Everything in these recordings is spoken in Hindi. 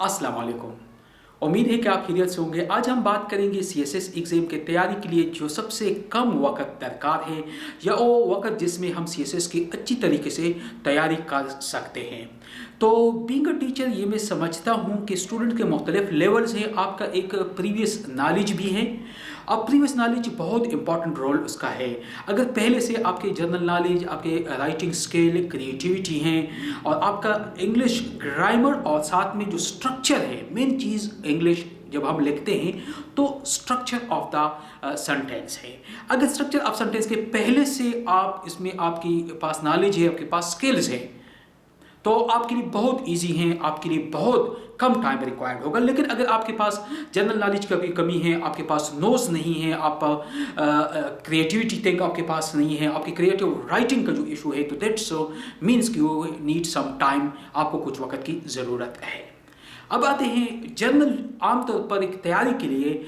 अस्सलाम वालेकुम। उम्मीद है कि आप खैरियत से होंगे। आज हम बात करेंगे सीएसएस एग्ज़ाम की तैयारी के लिए जो सबसे कम वक़्त दरकार है या वो वक़्त जिसमें हम सीएसएस की अच्छी तरीके से तैयारी कर सकते हैं। तो बीइंग अ टीचर ये मैं समझता हूँ कि स्टूडेंट के मुख्तलिफ लेवल्स हैं। आपका एक प्रीवियस नॉलेज भी है। अब प्रीवियस नॉलेज बहुत इंपॉर्टेंट रोल उसका है। अगर पहले से आपके जनरल नॉलेज, आपके राइटिंग स्किल, क्रिएटिविटी हैं और आपका इंग्लिश ग्रामर और साथ में जो स्ट्रक्चर है, मेन चीज़ इंग्लिश जब हम लिखते हैं तो स्ट्रक्चर ऑफ द सेंटेंस है। अगर स्ट्रक्चर ऑफ सेंटेंस के पहले से आप इसमें आपकी पास नॉलेज है, आपके पास स्किल्स है, तो आपके लिए बहुत इजी हैं, आपके लिए बहुत कम टाइम रिक्वायर्ड होगा। लेकिन अगर आपके पास जनरल नॉलेज का भी कमी है, आपके पास नोट्स नहीं है, आप क्रिएटिविटी थिंक आपके पास नहीं है, आपकी क्रिएटिव राइटिंग का जो इशू है, तो दैट्स मीन्स कि यू नीड सम टाइम, आपको कुछ वक्त की ज़रूरत है। अब आते हैं जनरल आमतौर पर एक तैयारी के लिए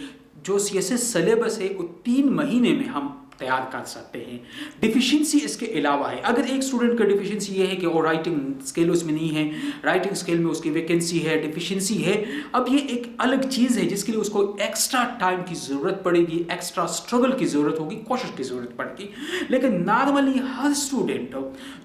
जो सीएसएस सिलेबस है वो 3 महीने में हम तैयार कर सकते हैं। डिफिशिएंसी इसके अलावा है। अगर एक स्टूडेंट का डिफिशिएंसी ये है कि वो राइटिंग स्किल उसमें नहीं है, राइटिंग स्किल में उसकी वैकेंसी है, डिफिशिएंसी है, अब ये एक अलग चीज़ है जिसके लिए उसको एक्स्ट्रा टाइम की ज़रूरत पड़ेगी, एक्स्ट्रा स्ट्रगल की ज़रूरत होगी, कोशिश की ज़रूरत पड़ेगी। लेकिन नॉर्मली हर स्टूडेंट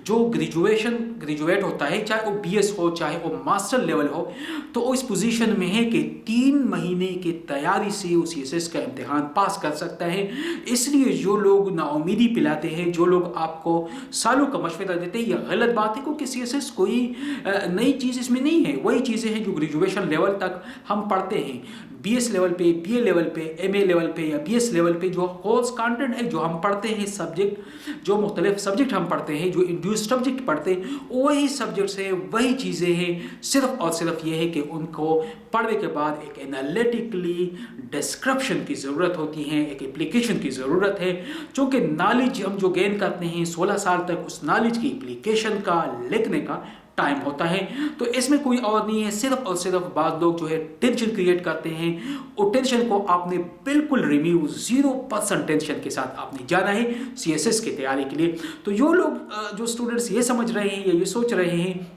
जो ग्रेजुएट होता है, चाहे वो बीएस हो, चाहे वो मास्टर लेवल हो, तो वो इस पोजीशन में है कि 3 महीने की तैयारी से वो सीएसएस का इम्तिहान पास कर सकता है। इसलिए जो लोग नाउमीदी पिलाते हैं, जो लोग आपको सालों का मशवरा देते हैं, ये गलत बात है, क्योंकि सीएसएस कोई नई चीज़ इसमें नहीं है। वही चीज़ें हैं जो ग्रेजुएशन लेवल तक हम पढ़ते हैं। बीएस लेवल पे, बीए लेवल पे, एमए लेवल पे या बीएस लेवल पे जो कोर्स कंटेंट है, जो हम पढ़ते हैं, सब्जेक्ट, जो मुख्तलिफ सब्जेक्ट हम पढ़ते हैं, जो इंड्यूस सब्जेक्ट पढ़ते हैं, वही सब्जेक्ट्स है, वही चीज़ें हैं। सिर्फ और सिर्फ ये है कि उनको पढ़ने के बाद एक एनालिटिकली डिस्क्रिप्शन की ज़रूरत होती है, एक एप्लीकेशन की ज़रूरत है। चूँकि नॉलेज हम जो गेन करते हैं 16 साल तक, उस नॉलेज की एप्लीकेशन का, लिखने का टाइम होता है। तो इसमें कोई और नहीं है। सिर्फ और सिर्फ बाद लोग जो है टेंशन क्रिएट करते हैं। और टेंशन को आपने बिल्कुल रिमूव, 0% टेंशन के साथ आपने जाना है सीएसएस की तैयारी के लिए। तो जो स्टूडेंट्स ये समझ रहे हैं या ये सोच रहे हैं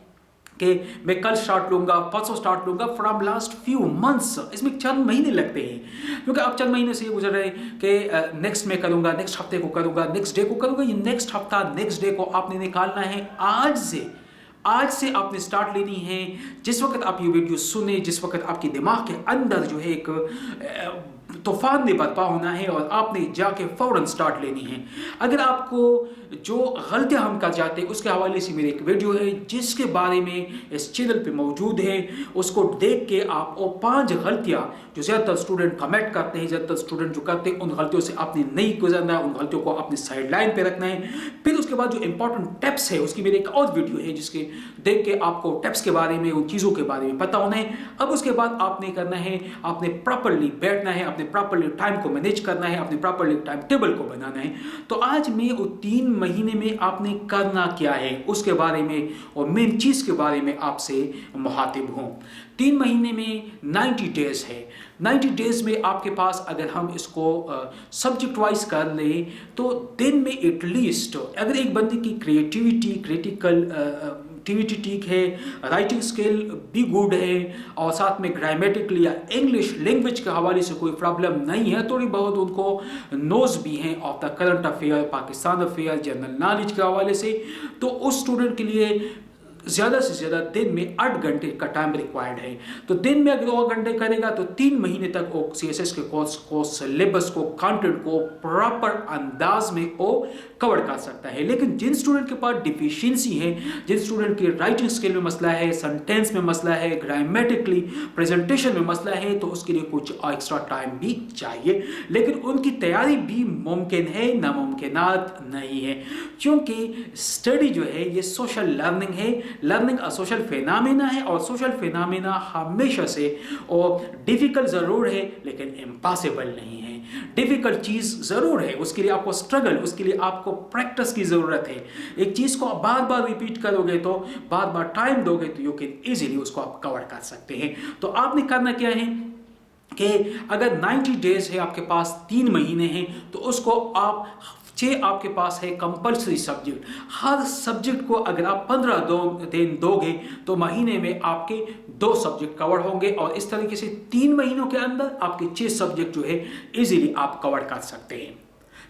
कि मैं कल स्टार्ट लूँगा, परसों स्टार्ट लूँगा, फ्रॉम लास्ट फ्यू मंथ्स, इसमें चंद महीने लगते हैं, क्योंकि अब चंद महीने से ये गुजर रहे हैं कि नेक्स्ट में करूँगा, नेक्स्ट हफ्ते को करूँगा, नेक्स्ट डे को करूँगा। ये नेक्स्ट हफ्ता, नेक्स्ट डे को आपने निकालना है आज से आपने स्टार्ट लेनी है। जिस वक्त आप ये वीडियो सुने, जिस वक्त आपके दिमाग के अंदर जो है एक तूफान ने बर्पा होना है और आपने जाके फौरन स्टार्ट लेनी है। अगर आपको जो गलतियां हम कर जाते हैं उसके हवाले से मेरी एक वीडियो है जिसके बारे में इस चैनल पे मौजूद है। उसको देख के आप वो 5 गलतियां जो ज़्यादातर स्टूडेंट कमेंट करते हैं, ज़्यादातर स्टूडेंट जो करते हैं, उन गलतियों से आपने नहीं गुजरना है, उन गलतियों को आपने साइड लाइन पे रखना है। फिर उसके बाद जो इंपॉर्टेंट टिप्स है उसकी मेरी एक और वीडियो है जिसके देख के आपको टिप्स के बारे में, उन चीज़ों के बारे में पता होना है। अब उसके बाद आपने करना है, आपने प्रॉपरली बैठना है, आपने प्रॉपरली टाइम को मैनेज करना है, आपने प्रॉपरली टाइम टेबल को बनाना है। तो आज मैं वो 3 महीने में आपने करना क्या है उसके बारे में और मेन चीज़ के बारे में आपसे मुखातिब हूँ। 3 महीने में 90 डेज है। 90 डेज में आपके पास अगर हम इसको सब्जेक्ट वाइज कर लें तो दिन में एटलीस्ट, अगर एक बंदे की क्रिएटिविटी ठीक है, राइटिंग स्किल भी गुड है और साथ में ग्रामेटिकली या इंग्लिश लैंग्वेज के हवाले से कोई प्रॉब्लम नहीं है, थोड़ी बहुत उनको नोज भी हैं of the current affair, Pakistan affair, general knowledge के हवाले से, तो उस स्टूडेंट के लिए ज़्यादा से ज़्यादा दिन में 8 घंटे का टाइम रिक्वायर्ड है। तो दिन में अगर 2 घंटे करेगा तो 3 महीने तक वो सीएसएस के कोर्स को, सिलेबस को, कंटेंट को प्रॉपर अंदाज में वो कवर कर सकता है। लेकिन जिन स्टूडेंट के पास डिफिशिएंसी है, जिन स्टूडेंट की राइटिंग स्किल में मसला है, सेंटेंस में मसला है, ग्रामेटिकली प्रेजेंटेशन में मसला है, तो उसके लिए कुछ एक्स्ट्रा टाइम भी चाहिए। लेकिन उनकी तैयारी भी मुमकिन है, नामुमकिनात नहीं है, क्योंकि स्टडी जो है ये सोशल लर्निंग है। लर्निंग अ सोशल फिनोमेना है और सोशल फिनोमेना हमेशा से और डिफिकल्ट ज़रूर है लेकिन इम्पॉसिबल नहीं है। डिफिकल्ट चीज़ ज़रूर है, उसके लिए आपको स्ट्रगल, उसके लिए आपको प्रैक्टिस की ज़रूरत है। एक चीज़ को बार बार रिपीट करोगे, तो बार बार टाइम दोगे, तो यू कैन ईजिली उसको आप कवर कर सकते हैं। तो आपने करना क्या है कि अगर 90 डेज है आपके पास, 3 महीने हैं, तो उसको आप 6 आपके पास है कंपल्सरी सब्जेक्ट। हर सब्जेक्ट को अगर आप 15 दिन दोगे तो महीने में आपके 2 सब्जेक्ट कवर होंगे और इस तरीके से 3 महीनों के अंदर आपके 6 सब्जेक्ट जो है इजीली आप कवर कर सकते हैं।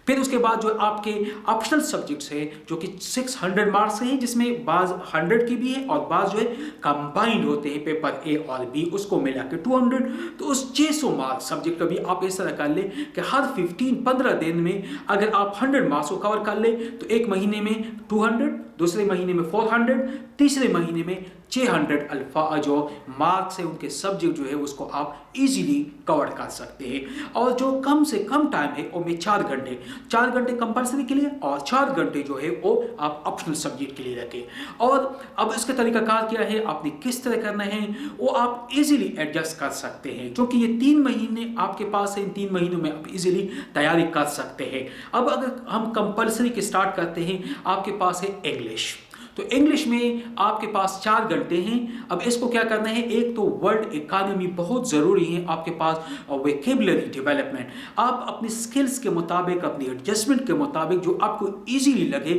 फिर उसके बाद जो आपके ऑप्शनल सब्जेक्ट्स है जो कि 600 मार्क्स हैं, जिसमें बाज 100 की भी है और बाज जो है कंबाइंड होते हैं पेपर ए और बी, उसको मिला के 200। तो उस 600 मार्क्स सब्जेक्ट का भी आप इस तरह कर ले कि हर 15 दिन में अगर आप 100 मार्क्स को कवर कर ले तो एक महीने में 200, दूसरे महीने में 400, तीसरे महीने में 600 अल्फा जो मार्क्स है उनके सब्जेक्ट जो है उसको आप इजीली कवर कर सकते हैं। और जो कम से कम टाइम है वो में 4 घंटे कंपल्सरी के लिए और 4 घंटे जो है वो आप ऑप्शनल सब्जेक्ट के लिए रखें। और अब इसका तरीकाकार क्या है, आपने किस तरह करना है वो आप इजीली एडजस्ट कर सकते हैं, क्योंकि ये 3 महीने आपके पास है, इन 3 महीनों में आप इजीली तैयारी कर सकते हैं। अब अगर हम कंपल्सरी के स्टार्ट करते हैं, आपके पास है इंग्लिश। तो इंग्लिश में आपके पास 4 घंटे हैं। अब इसको क्या करना है, एक तो वर्ड इकोनॉमी बहुत ज़रूरी है आपके पास, और वोकैबुलरी डेवलपमेंट। आप अपनी स्किल्स के मुताबिक, अपनी एडजस्टमेंट के मुताबिक जो आपको इजीली लगे,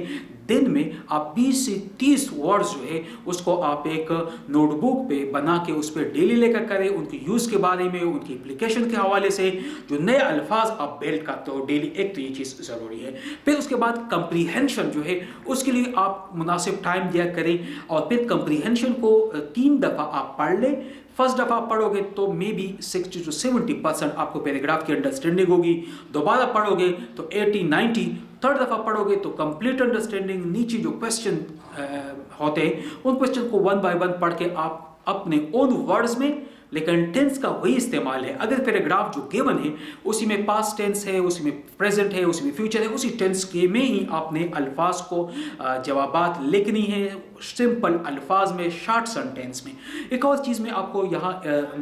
दिन में आप 20 से 30 वर्ड्स जो है उसको आप एक नोटबुक पे बना के उस पर डेली लेकर करें, उनके यूज़ के बारे में, उनकी एप्लीकेशन के हवाले से जो नए अल्फाज आप बिल्ड करते हो डेली, एक तो ये चीज़ ज़रूरी है। फिर उसके बाद कंप्रीहेंशन जो है उसके लिए आप मुनासिब टाइम दिया करें, और फिर कंप्रीहेंशन को 3 दफ़ा आप पढ़ लें। फर्स्ट दफ़ा पढ़ोगे तो मे बी 60 to 70% आपको पैराग्राफ की अंडरस्टैंडिंग होगी, दोबारा पढ़ोगे तो 80-90, थर्ड दफ़ा पढ़ोगे तो कंप्लीट अंडरस्टैंडिंग। नीचे जो क्वेश्चन होते हैं उन क्वेश्चन को 1 by 1 पढ़ के आप अपने ओन वर्ड्स में, लेकिन टेंस का वही इस्तेमाल है। अगर पैराग्राफ जो गिवन है उसी में पास्ट टेंस है, उसी में प्रेजेंट है, उसी में फ्यूचर है, उसी टेंस के में ही आपने अल्फाज को जवाबात लिखनी है, सिंपल अल्फाज में, शॉर्ट सेंटेंस में। एक और चीज़ मैं आपको यहाँ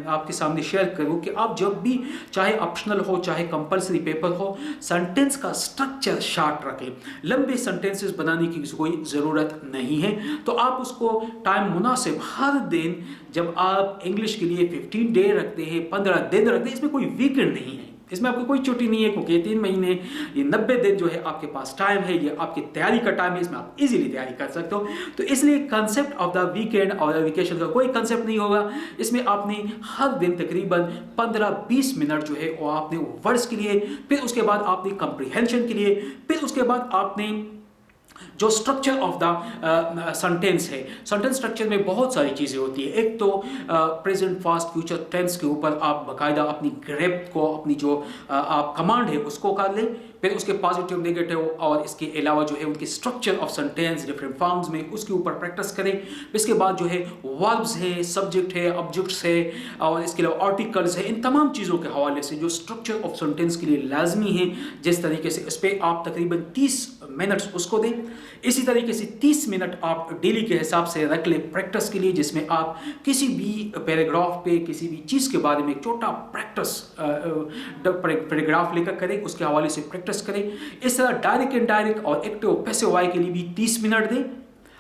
आपके सामने शेयर करूँ कि आप जब भी, चाहे ऑप्शनल हो चाहे कंपल्सरी पेपर हो, सेंटेंस का स्ट्रक्चर शॉर्ट रखें। लंबे सेंटेंसेस बनाने की कोई ज़रूरत नहीं है। तो आप उसको टाइम मुनासिब हर दिन, जब आप इंग्लिश के लिए 15 डे रखते हैं, 15 दिन रखते हैं, इसमें कोई वीकेंड नहीं है, इसमें आपको कोई छुट्टी नहीं है, क्योंकि 3 महीने, ये 90 दिन जो है आपके पास टाइम है, ये आपकी तैयारी का टाइम है, इसमें आप इजीली तैयारी कर सकते हो। तो इसलिए कंसेप्ट ऑफ द वीकेंड और वेकेशन का कोई कंसेप्ट नहीं होगा। इसमें आपने हर दिन तकरीबन 15-20 मिनट जो है वो आपने वर्ड्स के लिए, फिर उसके बाद आपने कंप्रीहेंशन के लिए, फिर उसके बाद आपने जो स्ट्रक्चर ऑफ द सेंटेंस है, सेंटेंस स्ट्रक्चर में बहुत सारी चीज़ें होती है। एक तो प्रेजेंट, फास्ट, फ्यूचर टेंस के ऊपर आप बाकायदा अपनी ग्रेप को, अपनी जो आप कमांड है उसको कर लें। फिर उसके पॉजिटिव, नेगेटिव और इसके अलावा जो है उनके structure of sentence different forms में, उसके ऊपर प्रैक्टिस करें। इसके बाद जो है वर्ब्स है, सब्जेक्ट है, ऑब्जेक्ट्स है और इसके अलावा आर्टिकल्स है, इन तमाम चीज़ों के हवाले से जो स्ट्रक्चर ऑफ सेंटेंस के लिए लाजमी है, जिस तरीके से इस पर आप तकरीबन 30 मिनट्स उसको दें। इसी तरीके से 30 मिनट आप डेली के हिसाब से रख लें प्रैक्टिस के लिए, जिसमें आप किसी भी पैराग्राफ पे, किसी भी चीज़ के बारे में एक छोटा प्रैक्टिस पैराग्राफ लेकर करें, उसके हवाले से प्रैक्टिस करें। इस तरह डायरेक्ट, इनडायरेक्ट और एक्टिव, पैसिव वाई के लिए भी 30 मिनट दें,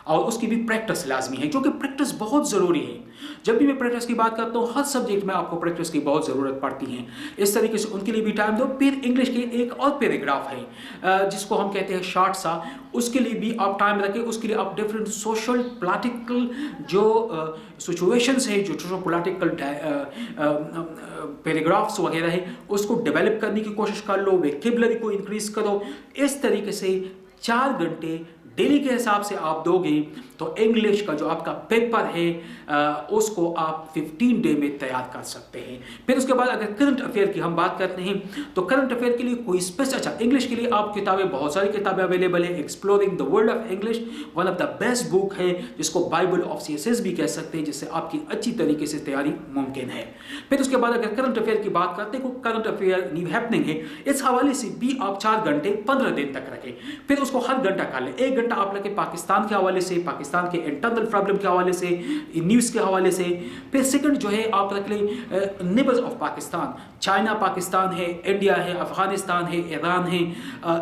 और उसकी भी प्रैक्टिस लाजमी है, क्योंकि प्रैक्टिस बहुत ज़रूरी है। जब भी मैं प्रैक्टिस की बात करता हूँ, हर सब्जेक्ट में आपको प्रैक्टिस की बहुत ज़रूरत पड़ती है। इस तरीके से उनके लिए भी टाइम दो। फिर इंग्लिश के एक और पैराग्राफ है जिसको हम कहते हैं शॉर्ट सा, उसके लिए भी आप टाइम रखें। उसके लिए आप डिफरेंट सोशल पॉलिटिकल जो सिचुएशंस है, जो सोशल पॉलिटिकल पैराग्राफ्स वगैरह है, उसको डेवलप करने की कोशिश कर लो, वोकैबुलरी को इंक्रीज करो। इस तरीके से 4 घंटे डेली के हिसाब से आप दोगे तो इंग्लिश का जो आपका पेपर है उसको आप 15 डे में तैयार कर सकते हैं। फिर उसके बाद अगर करंट अफेयर की हम बात करते हैं तो करंट अफेयर के लिए कोई स्पेशल, अच्छा इंग्लिश के लिए आप किताबें, बहुत सारी किताबें अवेलेबल है। Exploring the world of English one of the best book है, जिसको बाइबल ऑफ सीएसएस भी कह सकते हैं, जिससे आपकी अच्छी तरीके से तैयारी मुमकिन है। फिर उसके बाद अगर करंट अफेयर की बात करते हैं, करंट अफेयर न्यू हैपनिंग है, इस हवाले से भी आप 4 घंटे 15 दिन तक रखें। फिर उसको हर घंटा कर लें। 1 घंटा आप रखें पाकिस्तान के हवाले से, पाकिस्तान के इंटरनल प्रॉब्लम के हवाले से, न्यूज़ के हवाले से। फिर सेकंड जो है आप रख लें neighbours of Pakistan, China Pakistan है, इंडिया है, अफगानिस्तान है, ईरान है,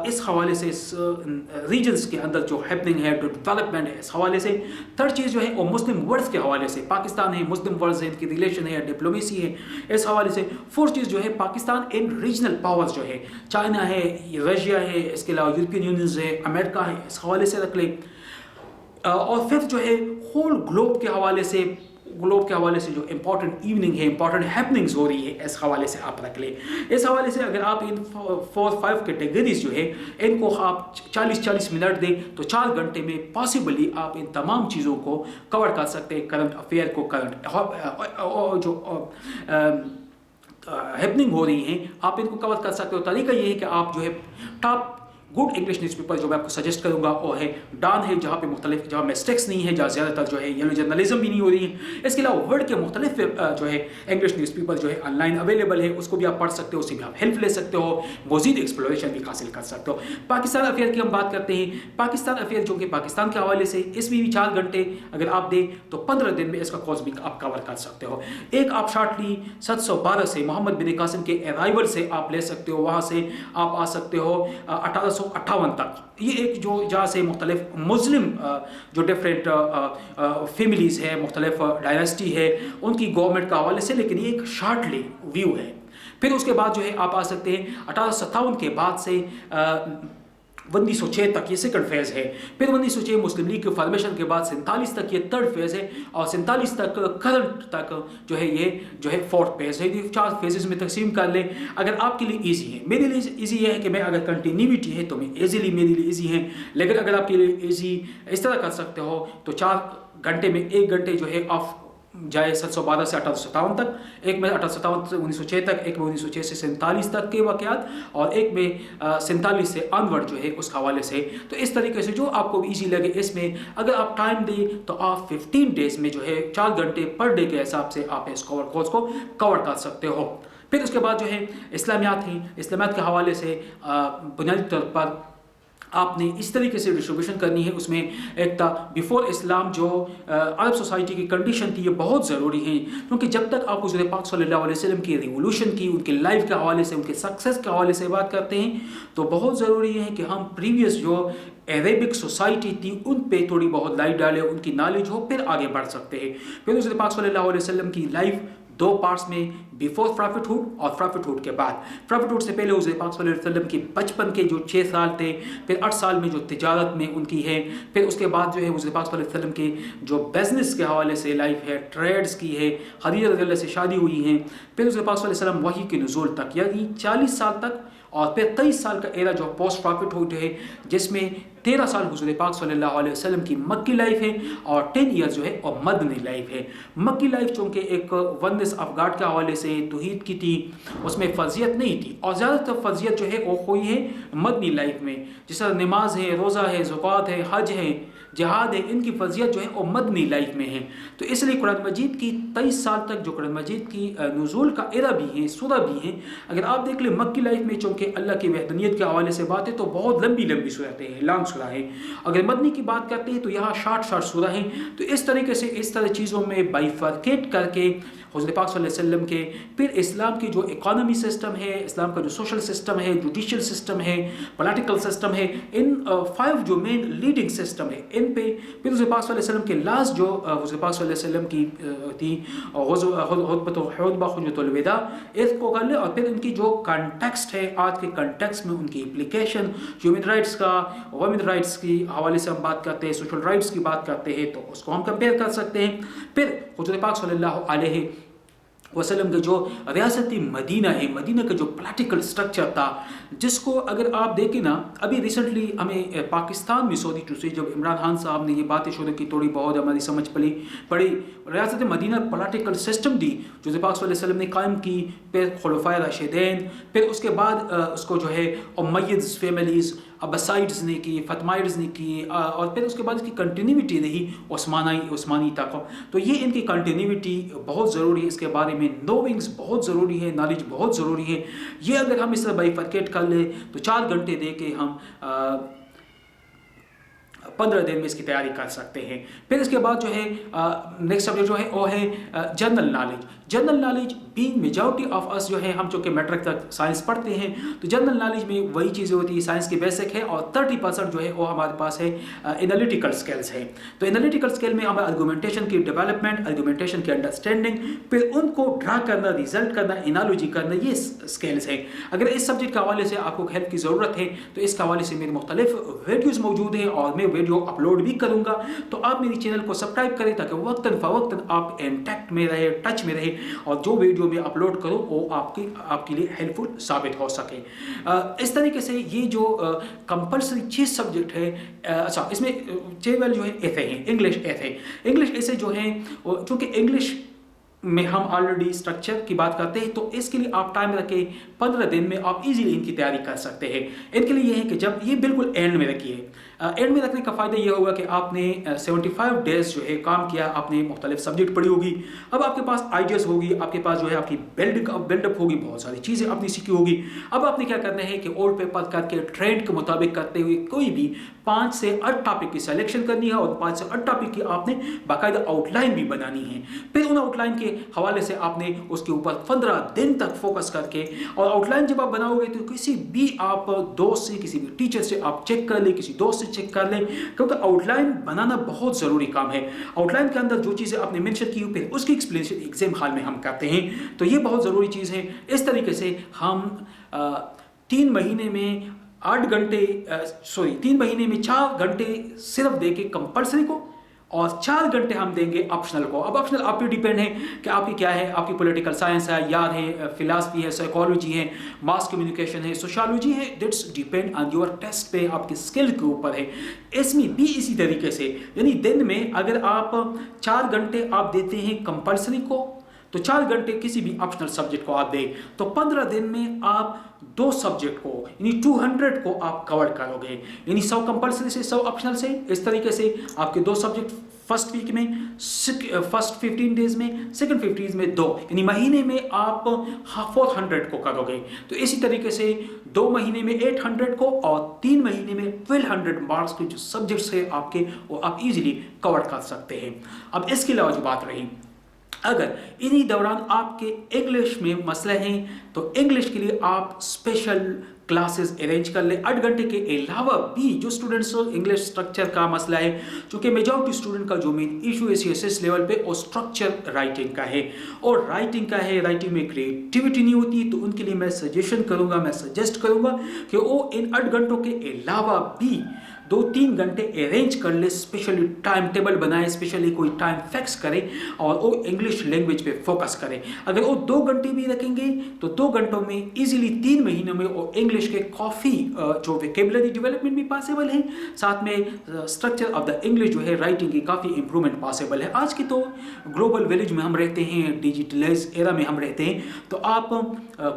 इस हवाले से इस रीजन्स के अंदर जो हैपनिंग है, जो डेवलपमेंट है, इस हवाले से। थर्ड चीज़ जो है वो मुस्लिम वर्ल्ड के हवाले से, पाकिस्तान है, मुस्लिम वर्ल्ड है, इनकी रिलेशन है, डिप्लोमेसी है, इस हवाले से। फोर्थ चीज़ जो है पाकिस्तान इन रीजनल पावर्स जो है, चाइना है, रशिया है, इसके अलावा यूरोपियन यूनियन है, अमेरिका है, इस हवाले से रख लें। और फिफ्थ जो है होल ग्लोब के हवाले से, ग्लोब के हवाले से जो इंपॉर्टेंट इवनिंग है, इंपॉर्टेंट हैपनिंग्स हो रही है, इस हवाले से आप रख लें। इस हवाले से अगर आप इन 4-5 कैटेगरीज जो है इनको आप 40-40 मिनट दें तो 4 घंटे में पॉसिबली आप इन तमाम चीज़ों को कवर कर सकते हैं। करंट अफेयर को, करंट जो हैपनिंग हो रही हैं, आप इनको कवर कर सकते हो। तरीका ये है कि आप जो है टॉप गुड इंग्लिश न्यूज़पेपर जो मैं आपको सजेस्ट करूंगा वो है डॉन है, जहाँ पे मुख्तलिफ, जहाँ मिस्टेक्स नहीं है, जहाँ ज़्यादातर जो है येलो जर्नलिज्म भी नहीं हो रही है। इसके अलावा वर्ल्ड के मुख्तलिफ जो है इंग्लिश न्यूज़पेपर जो है ऑनलाइन अवेलेबल है, उसको भी आप पढ़ सकते हो, उससे भी आप हेल्प ले सकते हो, मज़ीद एक्सप्लोरेशन भी हासिल कर सकते हो। पाकिस्तान अफेयर की हम बात करते हैं। पाकिस्तान अफेयर जो कि पाकिस्तान के हवाले से, इसमें भी 4 घंटे अगर आप दें तो 15 दिन में इसका कोर्स भी आप कवर कर सकते हो। एक आप शॉर्टली 712 से मोहम्मद बिन कासिम के अराइवल से आप ले सकते हो, वहाँ से आप आ सकते हो 1858 तक। ये एक जो जहाँ से मुख्तलिफ मुस्लिम जो डिफरेंट फैमिलीज़ है, मुख्तलिफ डायनेस्टी है, उनकी गवर्नमेंट का हवाले से, लेकिन ये एक शॉर्टली व्यू है। फिर उसके बाद जो है आप आ सकते हैं 1857 के बाद से 1906 तक, ये सेकंड फेज है। फिर 1906 मुस्लिम लीग के फॉर्मेशन के बाद 47 तक ये थर्ड फेज है, और 47 तक करंट तक जो है ये जो है फोर्थ फेज है। ये 4 फेजेस में तकसीम कर लें अगर आपके लिए इजी है। मेरे लिए इजी है कि मैं अगर कंटिन्यूटी है तो मैं इजीली, मेरे लिए इजी है। लेकिन अगर आपके लिए इजी इस तरह कर सकते हो तो 4 घंटे में 1 घंटे जो है ऑफ जाए 712 से 1857 तक, एक में 1857 से 1906 तक, एक में 1906 से 47 तक के वाक़यात, और एक में 47 से ऑनवर्ड जो है उस हवाले से। तो इस तरीके से जो आपको इजी लगे, इसमें अगर आप टाइम दें तो आप 15 डेज़ में जो है 4 घंटे पर डे के हिसाब से आप इस कोर्स को कवर कर सकते हो। फिर उसके बाद जो है इस्लामियात हैं। इस्लामियात के हवाले से बुनियादी तौर पर आपने इस तरीके से डिस्ट्रीब्यूशन करनी है। उसमें एक था बिफोर इस्लाम, जो अरब सोसाइटी की कंडीशन थी, ये बहुत ज़रूरी है, क्योंकि जब तक आप हुज़ूर पाक सल्लल्लाहु अलैहि वसल्लम की रिवोल्यूशन की, उनके लाइफ के हवाले से, उनके सक्सेस के हवाले से बात करते हैं, तो बहुत ज़रूरी है कि हम प्रीवियस जो अरेबिक सोसाइटी थी उन पे थोड़ी बहुत लाइट डालें, उनकी नॉलेज हो, फिर आगे बढ़ सकते हैं। फिर हुज़ूर पाक सल्लल्लाहु अलैहि वसल्लम की लाइफ 2 पार्ट्स में, बिफोर प्रॉफिटहुड और प्रॉफिटहुड के बाद। प्रॉफिटहुड से पहले हुज़ूर पाक सल्लल्लाहु अलैहि वसल्लम के बचपन के जो 6 साल थे, फिर 8 साल में जो तिजारत में उनकी है, फिर उसके बाद जो है हुज़ूर पाक सल्लल्लाहु अलैहि वसल्लम के जो बिजनेस के हवाले से लाइफ है, ट्रेड्स की है, खदीजा रज़ियल्लाहु अन्हा से शादी हुई है, फिर हुज़ूर पाक सल्लल्लाहु अलैहि वसल्लम वही के नुज़ूल तक, यानी 40 साल तक, और फिर 23 साल का एरा जो पोस्ट प्रॉफिटहुड है, जिसमें 13 साल हुज़ूर पाक सल्लल्लाहु अलैहि वसल्लम की मक्की लाइफ है और 10 ईयर्स जो है और मदनी लाइफ है। मक्की लाइफ चूँकि एक वननेस ऑफ गॉड के हवाले से तौहीद की थी, उसमें फर्जियत नहीं थी, और ज़्यादातर फर्जियत जो है वो हुई है मदनी लाइफ में, जिस तरह नमाज है, रोज़ा है, ज़कात है, हज है, जिहाद है, इनकी फर्जियत जो है वो मदनी लाइफ में है। तो इसलिए कुरान मजीद की 23 साल तक जो कुरान मजीद की नुज़ूल का एरा भी है, सूरा भी है। अगर आप देख लें मक्की लाइफ में, चूँकि अल्लाह की वहदानियत के हवाले से बात है तो बहुत लंबी लंबी सूरतें हैं, लॉन्ग सूरा है। अगर मदनी की बात करते हैं तो यहाँ शॉर्ट सूरा है। तो इस तरीके से इस तरह चीज़ों में बाइफरकेट करके हुज़ूर पाक सल्लल्लाहु अलैहि वसल्लम के, फिर इस्लाम की जो इकोनॉमी सिस्टम है, इस्लाम का जो सोशल सिस्टम है, जुडिशल सिस्टम है, पॉलिटिकल सिस्टम है, इन 5 जो मेन लीडिंग सिस्टम है, इन पे फिर हुज़ूर पाक सल्लल्लाहु अलैहि वसल्लम के लास्ट जो हुज़ूर पाक सल्लल्लाहु अलैहि वसल्लम की थी हुतबतुल विदा, इसको कर ले, और फिर उनकी जो कॉन्टेक्स्ट है, आज के कॉन्टेक्स्ट में उनकी एप्लीकेशन, ह्यूमन राइट्स का, वुमेन राइट्स की हवाले से हम बात करते हैं, सोशल राइट्स की बात करते हैं, तो उसको हम कंपेयर कर सकते हैं। फिर हुज़ूर पाक सल्लल्लाहु अलैहि वसल्लम का जो रियासती मदीना है, मदीना का जो पॉलिटिकल स्ट्रक्चर था, जिसको अगर आप देखें ना, अभी रिसेंटली हमें पाकिस्तान में सऊदी टू से जब इमरान खान साहब ने ये बातें शुरू की, थोड़ी बहुत हमारी समझ पड़ी रियासत मदीना पॉलिटिकल सिस्टम दी जो पाक सल्लल्लाहु अलैहि वसल्लम ने कायम की, फिर खुलफाए राशिदैन, फिर उसके बाद उसको जो है उमय्यद फैमिलीज़, अब्बासाइड्स ने की, फतमाइड्स ने की, और फिर उसके बाद इसकी कंटिन्यूटी रही उस्मानी तक। तो ये इनकी कंटिन्यूटी बहुत ज़रूरी है, इसके बारे में नोविंग्स बहुत ज़रूरी है, नॉलेज बहुत ज़रूरी है। ये अगर हम इस तरह बाइफरकेट कर ले तो 4 घंटे दे के हम 15 दिन में इसकी तैयारी कर सकते हैं। फिर इसके बाद जो है नेक्स्ट सब्जेक्ट जो है वो है general knowledge. General knowledge being majority of us जो है हम जो कि मैट्रिक तक साइंस पढ़ते हैं, तो जनरल नॉलेज में वही चीज़ें होती है, साइंस की बेसिक है, और 30% जो है वो हमारे पास है एनालिटिकल स्किल्स है। तो एनालिटिकल स्किल में हमें आर्गुमेंटेशन की डेवलपमेंट, आर्गुमेंटेशन की अंडरस्टैंडिंग, फिर उनको ड्रा करना, रिजल्ट करना, एनालॉजी करना, ये स्किल्स है। अगर इस सब्जेक्ट के हवाले से आपको हेल्प की ज़रूरत है तो इस हवाले से मेरे मुख्तलिफ वीडियोज़ मौजूद हैं और मैं वीडियो अपलोड भी करूँगा। तो आप मेरे चैनल को सब्सक्राइब करें ताकि वक्तन फ़वक्तन आप इंटैक्ट में रहे, टच में रहे, और जो वीडियो मैं अपलोड करूँ वो आपके लिए हेल्पफुल साबित हो सके। इस तरीके से ये जो कंपल्सरी 6 सब्जेक्ट है, अच्छा इसमें 6 जो है एथे हैं, इंग्लिश एथे। इंग्लिश ऐसे जो हैं, चूँकि इंग्लिश में हम ऑलरेडी स्ट्रक्चर की बात करते हैं, तो इसके लिए आप टाइम रखें 15 दिन में आप इजीली इनकी तैयारी कर सकते हैं। इनके लिए ये है कि जब ये बिल्कुल एंड में रखिए, एंड में रखने का फ़ायदा ये होगा कि आपने 75 डेज जो है काम किया, आपने मुख्तलिफ सब्जेक्ट पढ़ी होगी, अब आपके पास आइडियाज़ होगी, आपके पास जो है आपकी बिल्डअप होगी, बहुत सारी चीज़ें आपने सीखी होगी। अब आपने क्या करना है कि ओल्ड पेपर करके ट्रेंड के मुताबिक करते हुए कोई भी 5 से 8 टॉपिक की सिलेक्शन करनी है, और 5 से 8 टॉपिक की आपने बाकायदा आउटलाइन भी बनानी है। फिर उन आउटलाइन के हवाले से आपने उसके ऊपर 15 दिन तक फोकस करके, और आउटलाइन जब आप बनाओगे तो किसी भी आप दोस्त से, किसी भी टीचर से आप चेक कर लें, किसी दोस्त से चेक कर लें, क्योंकि आउटलाइन बनाना बहुत ज़रूरी काम है। आउटलाइन के अंदर जो चीज़ें आपने मेंशन की फिर उसकी एक्सप्लेनेशन एग्जाम हॉल में हम करते हैं, तो ये बहुत ज़रूरी चीज़ है। इस तरीके से हम 3 महीने में 8 घंटे 3 महीने में 4 घंटे सिर्फ देके कंपल्सरी को, और 4 घंटे हम देंगे ऑप्शनल को। अब ऑप्शनल आप पे डिपेंड है कि आपकी क्या है, आपकी पॉलिटिकल साइंस है, यार है, फिलासफी है, साइकोलॉजी है, मास कम्युनिकेशन है, सोशियोलॉजी है, that's depend on your taste पे, आपके स्किल के ऊपर है। इसमें भी इसी तरीके से, यानी दिन में अगर आप 4 घंटे आप देते हैं कंपल्सरी को, तो 4 घंटे किसी भी ऑप्शनल सब्जेक्ट को आप दें, तो 15 दिन में आप 2 सब्जेक्ट को यानी 200 को आप कवर करोगे, यानी 100 कंपल्सरी से 100 ऑप्शनल से। इस तरीके से आपके 2 सब्जेक्ट फर्स्ट वीक में, फर्स्ट 15 डेज में, सेकंड 15 में 2, यानी महीने में आप 400 को करोगे। तो इसी तरीके से 2 महीने में 800 को, और 3 महीने में 1200 मार्क्स के जो सब्जेक्ट्स है आपके, वो आप इजीली कवर कर सकते हैं। अब इसके अलावा जो बात रही, अगर इन्हीं दौरान आपके इंग्लिश में मसले हैं तो इंग्लिश के लिए आप स्पेशल क्लासेस अरेंज कर ले। 8 घंटे के अलावा भी जो स्टूडेंट्स इंग्लिश स्ट्रक्चर का मसला है, चूँकि मेजॉरिटी स्टूडेंट का जो मेन इशू है CSS लेवल पे वो स्ट्रक्चर राइटिंग का है, और राइटिंग का है, राइटिंग में क्रिएटिविटी नहीं होती, तो उनके लिए मैं सजेस्ट करूँगा कि वो इन 8 घंटों के अलावा भी 2-3 घंटे अरेंज कर ले, स्पेशली टाइम टेबल बनाए, स्पेशली कोई टाइम फिक्स करें, और वो इंग्लिश लैंग्वेज पे फोकस करें। अगर वो 2 घंटे भी रखेंगे तो 2 घंटों में इजीली 3 महीनों में वो इंग्लिश के काफ़ी जो वोकैबुलरी डेवलपमेंट भी पॉसिबल है, साथ में स्ट्रक्चर ऑफ द इंग्लिश जो है राइटिंग की काफ़ी इंप्रूवमेंट पॉसिबल है। आज की तो ग्लोबल विलेज में हम रहते हैं, डिजिटलाइज एरा में हम रहते हैं, तो आप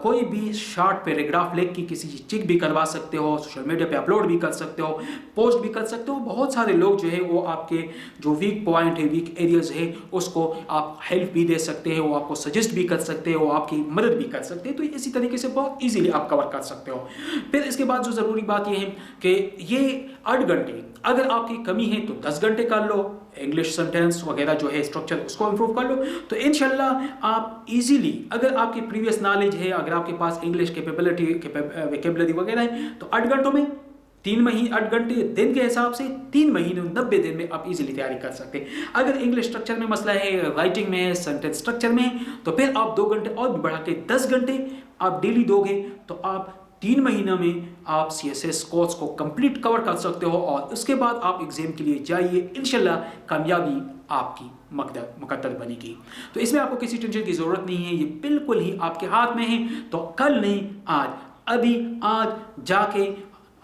कोई भी शॉर्ट पैराग्राफ लिख के किसी चीज़ चेक भी करवा सकते हो, सोशल मीडिया पे अपलोड भी कर सकते हो, पोस्ट भी कर सकते हो। बहुत सारे लोग जो है वो आपके जो वीक पॉइंट है, वीक एरियाज है, उसको आप हेल्प भी दे सकते हैं, वो आपको सजेस्ट भी कर सकते हैं, वो आपकी मदद भी कर सकते हैं। तो इसी तरीके से बहुत इजीली आप कवर कर सकते हो। फिर इसके बाद जो ज़रूरी बात ये है कि ये 8 घंटे अगर आपकी कमी है तो 10 घंटे कर लो, इंग्लिश सेंटेंस वगैरह जो है स्ट्रक्चर उसको इंप्रूव कर लो, तो इंशाल्लाह आप इजीली, अगर आपकी प्रीवियस नॉलेज है, अगर आपके पास इंग्लिश कैपेबिलिटी वोकैबुलरी वगैरह है, तो 8 घंटों में 3 महीने 8 घंटे दिन के हिसाब से 3 महीने 90 दिन में आप इजीली तैयारी कर सकते हैं। अगर इंग्लिश स्ट्रक्चर में मसला है, राइटिंग में, सेंटेंस स्ट्रक्चर में, तो फिर आप 2 घंटे और भी बढ़ा के 10 घंटे आप डेली दोगे, तो आप 3 महीना में आप CSS कोर्स को कंप्लीट कवर कर सकते हो, और उसके बाद आप एग्जाम के लिए जाइए, इंशाल्लाह कामयाबी आपकी मुकद्दर बनेगी। तो इसमें आपको किसी टेंशन की ज़रूरत नहीं है, ये बिल्कुल ही आपके हाथ में है। तो कल नहीं, आज जाके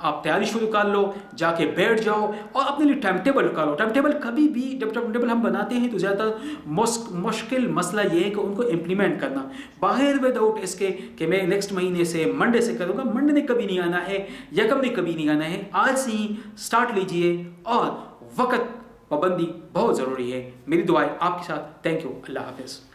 आप तैयारी शुरू कर लो, जाके बैठ जाओ और अपने लिए टाइम टेबल कर लो। टाइम टेबल कभी भी जब टाइम टेबल हम बनाते हैं तो ज़्यादा मुश्किल मसला ये है कि उनको इम्प्लीमेंट करना, बाहर विदाउट इसके कि मैं नेक्स्ट महीने से मंडे से करूँगा। मंडे ने कभी नहीं आना है, यकम ने कभी नहीं आना है। आज से ही स्टार्ट लीजिए, और वक़्त पाबंदी बहुत ज़रूरी है। मेरी दुआएं आपके साथ। Thank you. अल्लाह हाफिज़।